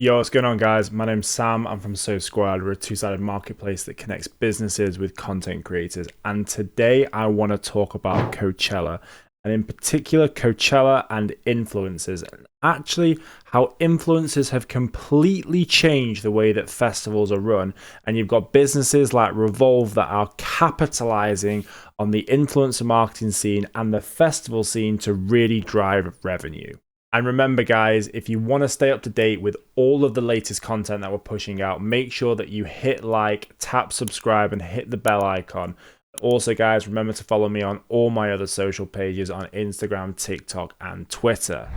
Yo, what's going on, guys? My name's Sam. I'm from SoSquared. We're a two-sided marketplace that connects businesses with content creators. And today I want to talk about Coachella, and in particular, Coachella and influencers, and actually how influencers have completely changed the way that festivals are run. And you've got businesses like Revolve that are capitalizing on the influencer marketing scene and the festival scene to really drive revenue. And remember, guys, if you want to stay up to date with all of the latest content that we're pushing out, make sure that you hit like, tap subscribe, and hit the bell icon. Also, guys, remember to follow me on all my other social pages on Instagram, TikTok, and Twitter.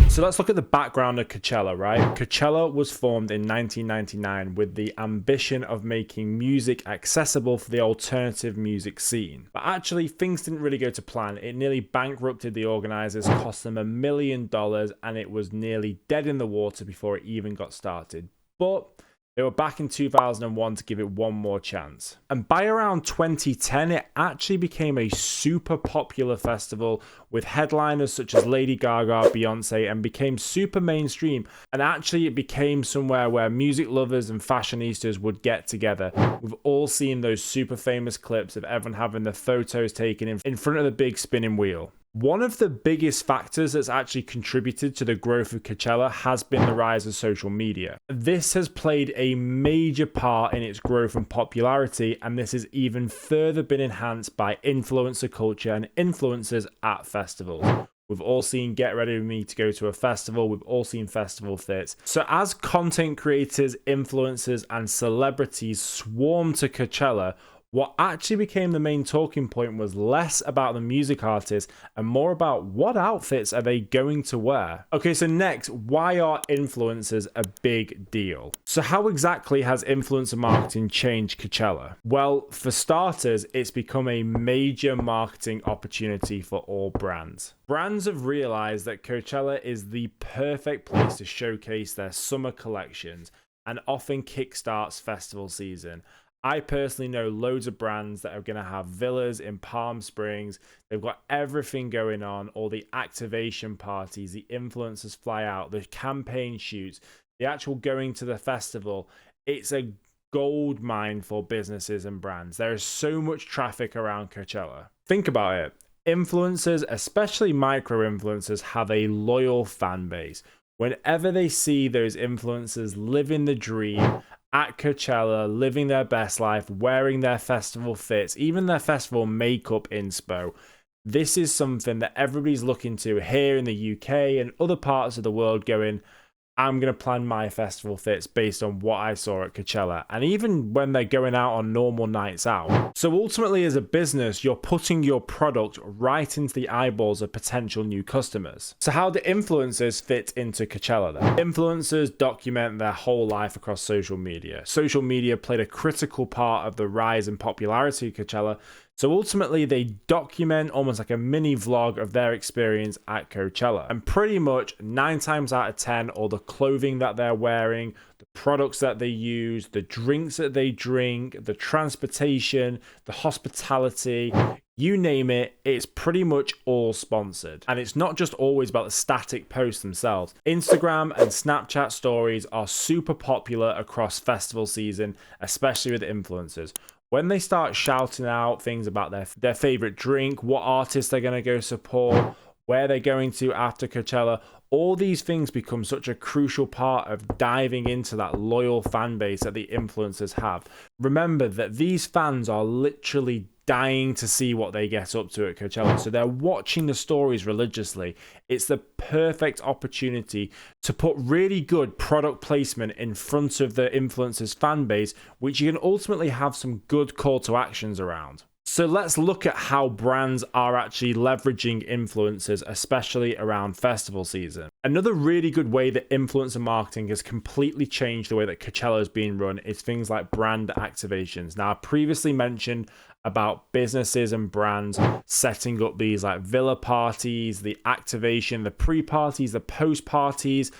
So let's look at the background of Coachella, right? Coachella was formed in 1999 with the ambition of making music accessible for the alternative music scene. But actually, things didn't really go to plan. It nearly bankrupted the organizers, cost them $1 million, and it was nearly dead in the water before it even got started. But they were back in 2001 to give it one more chance. And by around 2010, it actually became a super popular festival with headliners such as Lady Gaga, Beyonce, and became super mainstream. And actually, it became somewhere where music lovers and fashionistas would get together. We've all seen those super famous clips of everyone having their photos taken in front of the big spinning wheel. One of the biggest factors that's actually contributed to the growth of Coachella has been the rise of social media. This has played a major part in its growth and popularity, and this has even further been enhanced by influencer culture and influencers at festivals. We've all seen Get Ready With Me to go to a festival. We've all seen festival fits. So as content creators, influencers, and celebrities swarm to Coachella, what actually became the main talking point was less about the music artist and more about what outfits are they going to wear. Okay, so next, why are influencers a big deal? So how exactly has influencer marketing changed Coachella? Well, for starters, it's become a major marketing opportunity for all brands. Brands have realized that Coachella is the perfect place to showcase their summer collections and often kickstarts festival season. I personally know loads of brands that are going to have villas in Palm Springs. They've got everything going on, all the activation parties, the influencers fly out, the campaign shoots, the actual going to the festival. It's a gold mine for businesses and brands. There is so much traffic around Coachella. Think about it. Influencers, especially micro influencers, have a loyal fan base. Whenever they see those influencers living the dream at Coachella, living their best life, wearing their festival fits, even their festival makeup inspo, this is something that everybody's looking to here in the UK and other parts of the world going, I'm going to plan my festival fits based on what I saw at Coachella, and even when they're going out on normal nights out. So ultimately, as a business, you're putting your product right into the eyeballs of potential new customers. So how do influencers fit into Coachella then? Influencers document their whole life across social media. Social media played a critical part of the rise in popularity of Coachella. So ultimately, they document almost like a mini vlog of their experience at Coachella. And pretty much 9 times out of 10, all the clothing that they're wearing, the products that they use, the drinks that they drink, the transportation, the hospitality, you name it, it's pretty much all sponsored. And it's not just always about the static posts themselves. Instagram and Snapchat stories are super popular across festival season, especially with influencers. When they start shouting out things about their favorite drink, what artists they're going to go support, where they're going to after Coachella, all these things become such a crucial part of diving into that loyal fan base that the influencers have. Remember that these fans are literally dying to see what they get up to at Coachella. So they're watching the stories religiously. It's the perfect opportunity to put really good product placement in front of the influencers fan base, which you can ultimately have some good call to actions around. So let's look at how brands are actually leveraging influencers, especially around festival season. Another really good way that influencer marketing has completely changed the way that Coachella is being run is things like brand activations. Now, I previously mentioned about businesses and brands setting up these like villa parties, the activation, the pre-parties, the post-parties,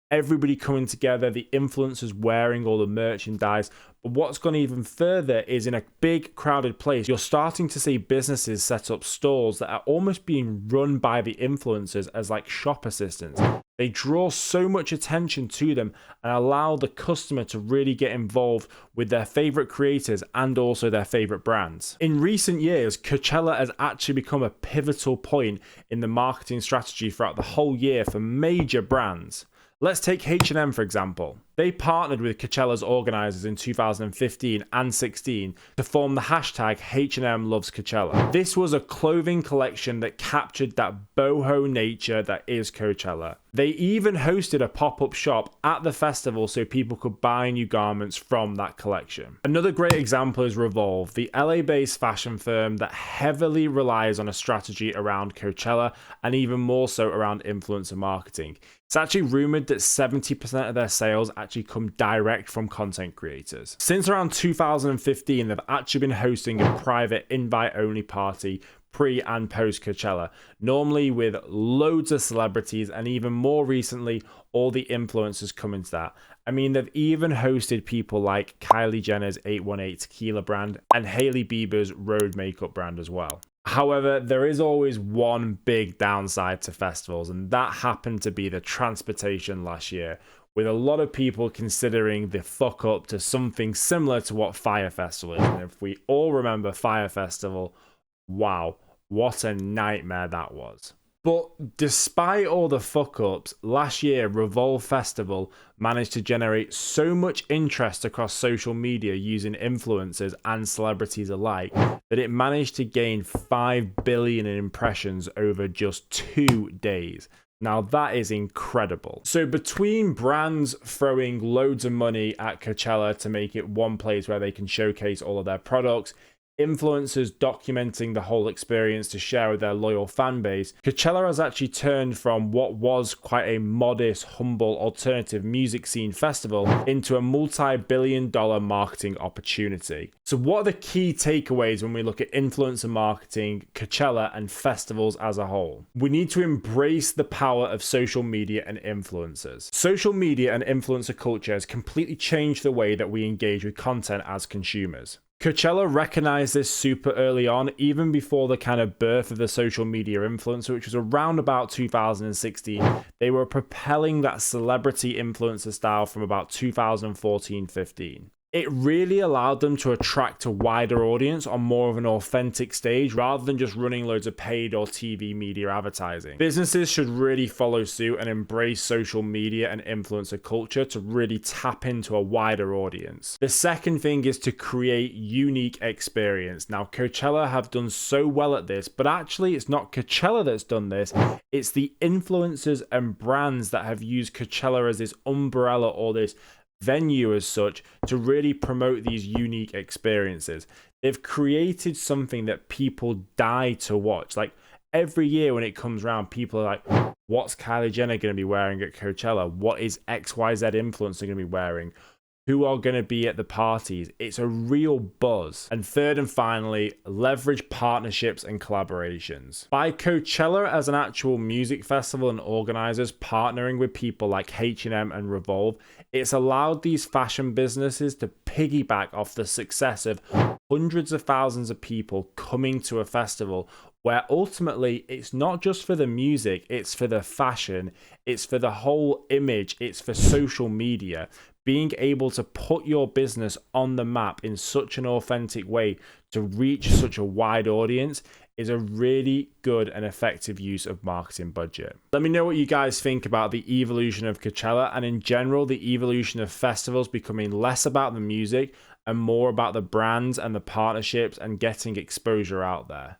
everybody coming together, the influencers wearing all the merchandise. But what's gone even further is in a big crowded place, you're starting to see businesses set up stalls that are almost being run by the influencers as like shop assistants. They draw so much attention to them and allow the customer to really get involved with their favorite creators and also their favorite brands. In recent years, Coachella has actually become a pivotal point in the marketing strategy throughout the whole year for major brands. Let's take H&M for example. They partnered with Coachella's organizers in 2015 and 16 to form the hashtag H&M Loves Coachella. This was a clothing collection that captured that boho nature that is Coachella. They even hosted a pop-up shop at the festival so people could buy new garments from that collection. Another great example is Revolve, the LA-based fashion firm that heavily relies on a strategy around Coachella and even more so around influencer marketing. It's actually rumored that 70% of their sales actually come direct from content creators. Since around 2015, they've actually been hosting a private invite-only party pre and post Coachella, normally with loads of celebrities and even more recently, all the influencers coming to that. I mean, they've even hosted people like Kylie Jenner's 818 tequila brand and Hailey Bieber's Rhode makeup brand as well. However, there is always one big downside to festivals, and that happened to be the transportation last year, with a lot of people considering the fuck up to something similar to what Fyre Festival is. And if we all remember Fyre Festival, wow, what a nightmare that was. But despite all the fuck-ups, last year Revolve Festival managed to generate so much interest across social media using influencers and celebrities alike that it managed to gain 5 billion in impressions over just 2 days. Now that is incredible. So between brands throwing loads of money at Coachella to make it one place where they can showcase all of their products, influencers documenting the whole experience to share with their loyal fan base, Coachella has actually turned from what was quite a modest, humble, alternative music scene festival into a multi-billion-dollar marketing opportunity. So what are the key takeaways when we look at influencer marketing, Coachella, and festivals as a whole? We need to embrace the power of social media and influencers. Social media and influencer culture has completely changed the way that we engage with content as consumers. Coachella recognized this super early on, even before the kind of birth of the social media influencer, which was around about 2016. They were propelling that celebrity influencer style from about 2014-15. It really allowed them to attract a wider audience on more of an authentic stage rather than just running loads of paid or TV media advertising. Businesses should really follow suit and embrace social media and influencer culture to really tap into a wider audience. The second thing is to create unique experience. Now, Coachella have done so well at this, but actually it's not Coachella that's done this. It's the influencers and brands that have used Coachella as this umbrella or this venue as such to really promote these unique experiences. They've created something that people die to watch. Like every year when it comes around, people are like, what's Kylie Jenner going to be wearing at Coachella? What is XYZ influencer going to be wearing? Who are going to be at the parties? It's a real buzz. And third and finally, leverage partnerships and collaborations. By Coachella as an actual music festival and organizers partnering with people like H&M and Revolve, it's allowed these fashion businesses to piggyback off the success of hundreds of thousands of people coming to a festival where ultimately it's not just for the music, it's for the fashion, it's for the whole image, it's for social media. Being able to put your business on the map in such an authentic way to reach such a wide audience is a really good and effective use of marketing budget. Let me know what you guys think about the evolution of Coachella and in general the evolution of festivals becoming less about the music and more about the brands and the partnerships and getting exposure out there.